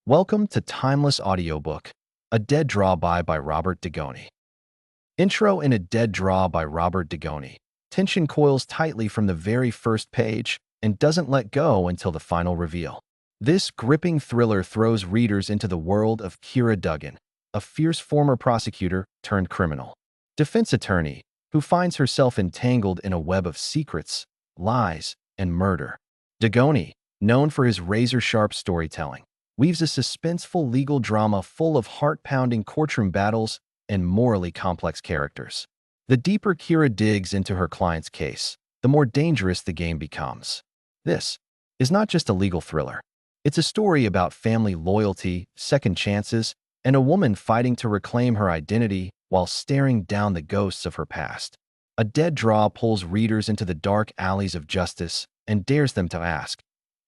Welcome to Timeless Audiobook, A Dead Draw by Robert Dugoni. Intro in A Dead Draw by Robert Dugoni. Tension coils tightly from the very first page and doesn't let go until the final reveal. This gripping thriller throws readers into the world of Kira Duggan, a fierce former prosecutor turned criminal defense attorney who finds herself entangled in a web of secrets, lies, and murder. Dugoni, known for his razor-sharp storytelling, weaves a suspenseful legal drama full of heart-pounding courtroom battles and morally complex characters. The deeper Kira digs into her client's case, the more dangerous the game becomes. This is not just a legal thriller. It's a story about family loyalty, second chances, and a woman fighting to reclaim her identity while staring down the ghosts of her past. A Dead Draw pulls readers into the dark alleys of justice and dares them to ask,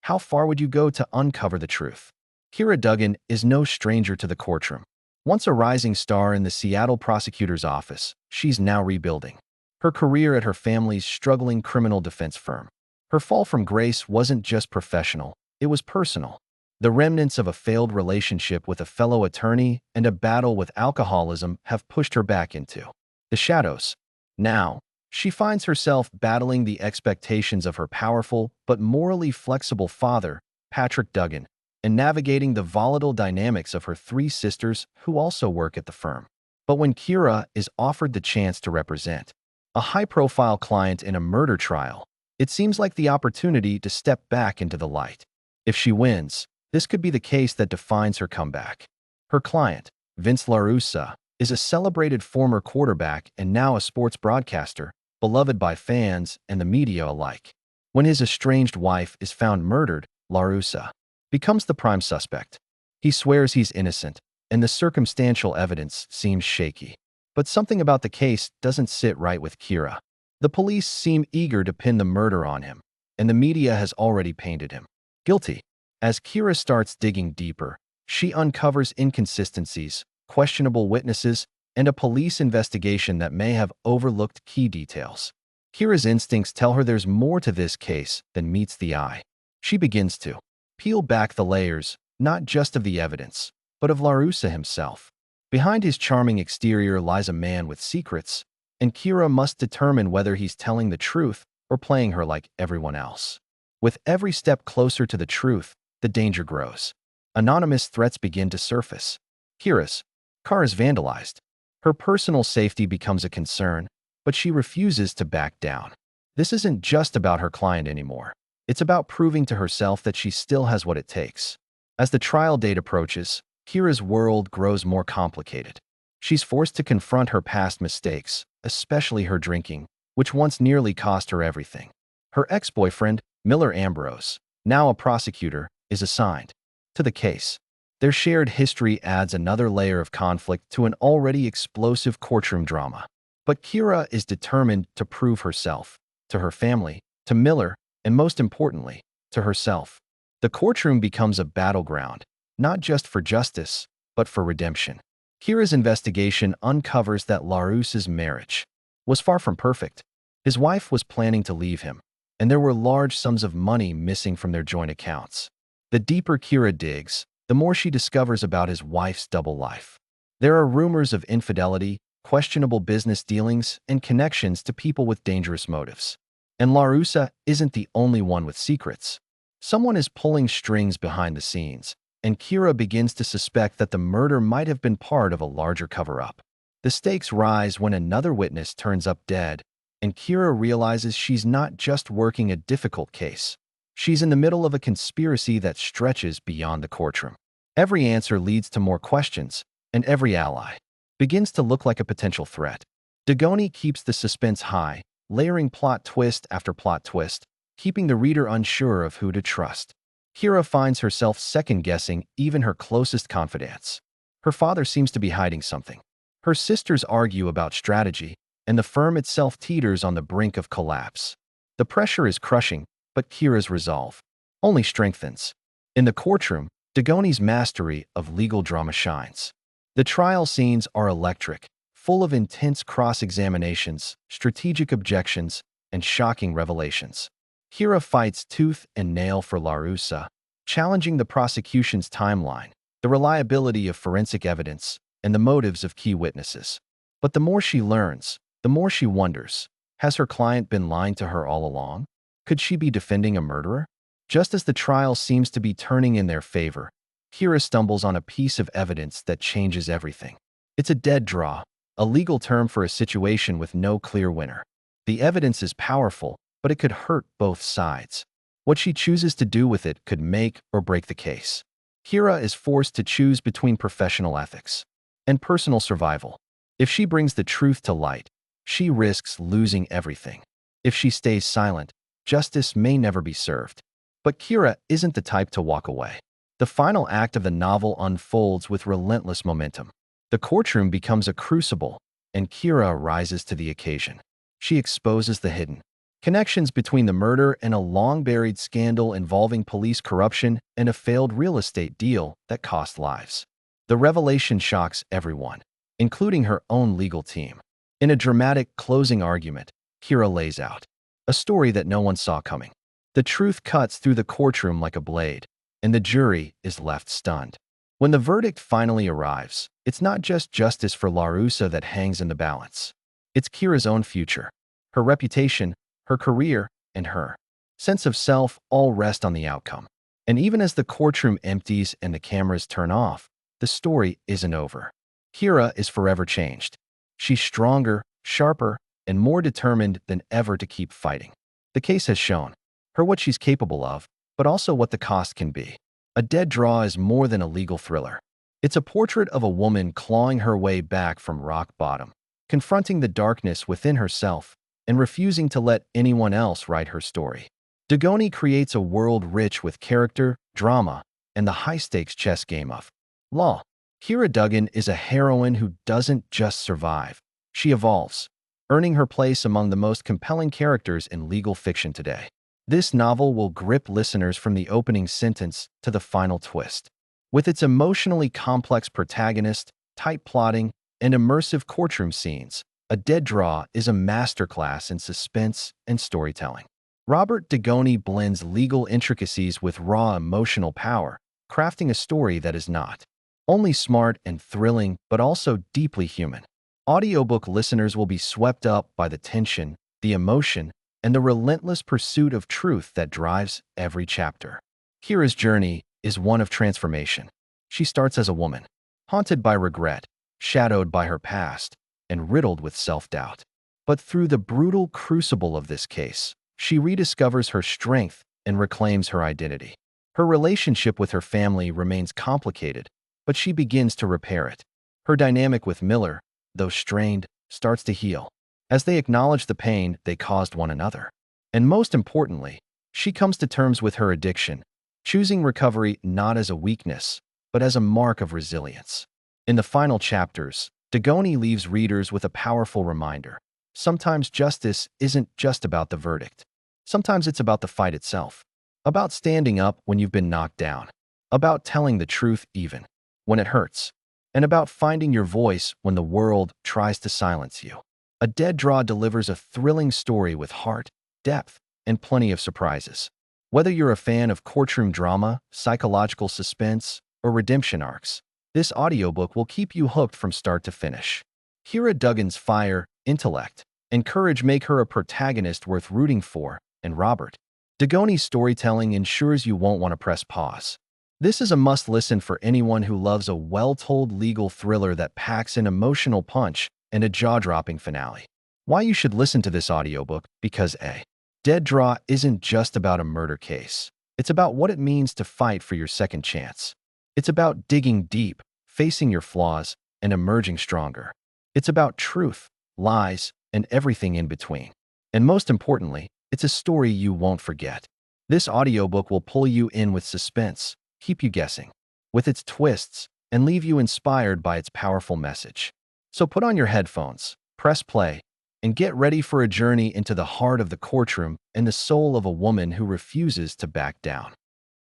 how far would you go to uncover the truth? Kira Duggan is no stranger to the courtroom. Once a rising star in the Seattle prosecutor's office, she's now rebuilding her career at her family's struggling criminal defense firm. Her fall from grace wasn't just professional, it was personal. The remnants of a failed relationship with a fellow attorney and a battle with alcoholism have pushed her back into the shadows. Now, she finds herself battling the expectations of her powerful but morally flexible father, Patrick Duggan, and navigating the volatile dynamics of her three sisters who also work at the firm. But when Kira is offered the chance to represent a high-profile client in a murder trial, it seems like the opportunity to step back into the light. If she wins, this could be the case that defines her comeback. Her client, Vince LaRussa, is a celebrated former quarterback and now a sports broadcaster, beloved by fans and the media alike. When his estranged wife is found murdered, LaRussa becomes the prime suspect. He swears he's innocent, and the circumstantial evidence seems shaky. But something about the case doesn't sit right with Kira. The police seem eager to pin the murder on him, and the media has already painted him guilty. As Kira starts digging deeper, she uncovers inconsistencies, questionable witnesses, and a police investigation that may have overlooked key details. Kira's instincts tell her there's more to this case than meets the eye. She begins to peel back the layers, not just of the evidence, but of LaRussa himself. Behind his charming exterior lies a man with secrets, and Kira must determine whether he's telling the truth or playing her like everyone else. With every step closer to the truth, the danger grows. Anonymous threats begin to surface. Kira's car is vandalized. Her personal safety becomes a concern, but she refuses to back down. This isn't just about her client anymore. It's about proving to herself that she still has what it takes. As the trial date approaches, Kira's world grows more complicated. She's forced to confront her past mistakes, especially her drinking, which once nearly cost her everything. Her ex-boyfriend, Miller Ambrose, now a prosecutor, is assigned to the case. Their shared history adds another layer of conflict to an already explosive courtroom drama. But Kira is determined to prove herself, to her family, to Miller, and most importantly, to herself. The courtroom becomes a battleground, not just for justice, but for redemption. Kira's investigation uncovers that LaRussa's marriage was far from perfect. His wife was planning to leave him, and there were large sums of money missing from their joint accounts. The deeper Kira digs, the more she discovers about his wife's double life. There are rumors of infidelity, questionable business dealings, and connections to people with dangerous motives. And LaRussa isn't the only one with secrets. Someone is pulling strings behind the scenes, and Kira begins to suspect that the murder might have been part of a larger cover-up. The stakes rise when another witness turns up dead, and Kira realizes she's not just working a difficult case. She's in the middle of a conspiracy that stretches beyond the courtroom. Every answer leads to more questions, and every ally begins to look like a potential threat. Dugoni keeps the suspense high, layering plot twist after plot twist, keeping the reader unsure of who to trust. Kira finds herself second-guessing even her closest confidants. Her father seems to be hiding something. Her sisters argue about strategy, and the firm itself teeters on the brink of collapse. The pressure is crushing, but Kira's resolve only strengthens. In the courtroom, Dugoni's mastery of legal drama shines. The trial scenes are electric, full of intense cross-examinations, strategic objections, and shocking revelations. Kira fights tooth and nail for LaRussa, challenging the prosecution's timeline, the reliability of forensic evidence, and the motives of key witnesses. But the more she learns, the more she wonders, has her client been lying to her all along? Could she be defending a murderer? Just as the trial seems to be turning in their favor, Kira stumbles on a piece of evidence that changes everything. It's a dead draw, a legal term for a situation with no clear winner. The evidence is powerful, but it could hurt both sides. What she chooses to do with it could make or break the case. Kira is forced to choose between professional ethics and personal survival. If she brings the truth to light, she risks losing everything. If she stays silent, justice may never be served. But Kira isn't the type to walk away. The final act of the novel unfolds with relentless momentum. The courtroom becomes a crucible, and Kira rises to the occasion. She exposes the hidden connections between the murder and a long-buried scandal involving police corruption and a failed real estate deal that cost lives. The revelation shocks everyone, including her own legal team. In a dramatic closing argument, Kira lays out a story that no one saw coming. The truth cuts through the courtroom like a blade, and the jury is left stunned. When the verdict finally arrives, it's not just justice for LaRussa that hangs in the balance. It's Kira's own future. Her reputation, her career, and her sense of self all rest on the outcome. And even as the courtroom empties and the cameras turn off, the story isn't over. Kira is forever changed. She's stronger, sharper, and more determined than ever to keep fighting. The case has shown her what she's capable of, but also what the cost can be. A Dead Draw is more than a legal thriller. It's a portrait of a woman clawing her way back from rock bottom, confronting the darkness within herself, and refusing to let anyone else write her story. Dugoni creates a world rich with character, drama, and the high-stakes chess game of law. Kira Duggan is a heroine who doesn't just survive. She evolves, earning her place among the most compelling characters in legal fiction today. This novel will grip listeners from the opening sentence to the final twist. With its emotionally complex protagonist, tight plotting, and immersive courtroom scenes, A Dead Draw is a masterclass in suspense and storytelling. Robert Dugoni blends legal intricacies with raw emotional power, crafting a story that is not only smart and thrilling, but also deeply human. Audiobook listeners will be swept up by the tension, the emotion, and the relentless pursuit of truth that drives every chapter. Kira's journey is one of transformation. She starts as a woman, haunted by regret, shadowed by her past, and riddled with self-doubt. But through the brutal crucible of this case, she rediscovers her strength and reclaims her identity. Her relationship with her family remains complicated, but she begins to repair it. Her dynamic with Miller, though strained, starts to heal, as they acknowledge the pain they caused one another. And most importantly, she comes to terms with her addiction, choosing recovery not as a weakness, but as a mark of resilience. In the final chapters, Dugoni leaves readers with a powerful reminder. Sometimes justice isn't just about the verdict. Sometimes it's about the fight itself, about standing up when you've been knocked down, about telling the truth even when it hurts, and about finding your voice when the world tries to silence you. A Dead Draw delivers a thrilling story with heart, depth, and plenty of surprises. Whether you're a fan of courtroom drama, psychological suspense, or redemption arcs, this audiobook will keep you hooked from start to finish. Kira Duggan's fire, intellect, and courage make her a protagonist worth rooting for, and Robert Dugoni's storytelling ensures you won't want to press pause. This is a must-listen for anyone who loves a well-told legal thriller that packs an emotional punch and a jaw-dropping finale. Why you should listen to this audiobook? Because A Dead Draw isn't just about a murder case. It's about what it means to fight for your second chance. It's about digging deep, facing your flaws, and emerging stronger. It's about truth, lies, and everything in between. And most importantly, it's a story you won't forget. This audiobook will pull you in with suspense, keep you guessing with its twists, and leave you inspired by its powerful message. So put on your headphones, press play, and get ready for a journey into the heart of the courtroom and the soul of a woman who refuses to back down.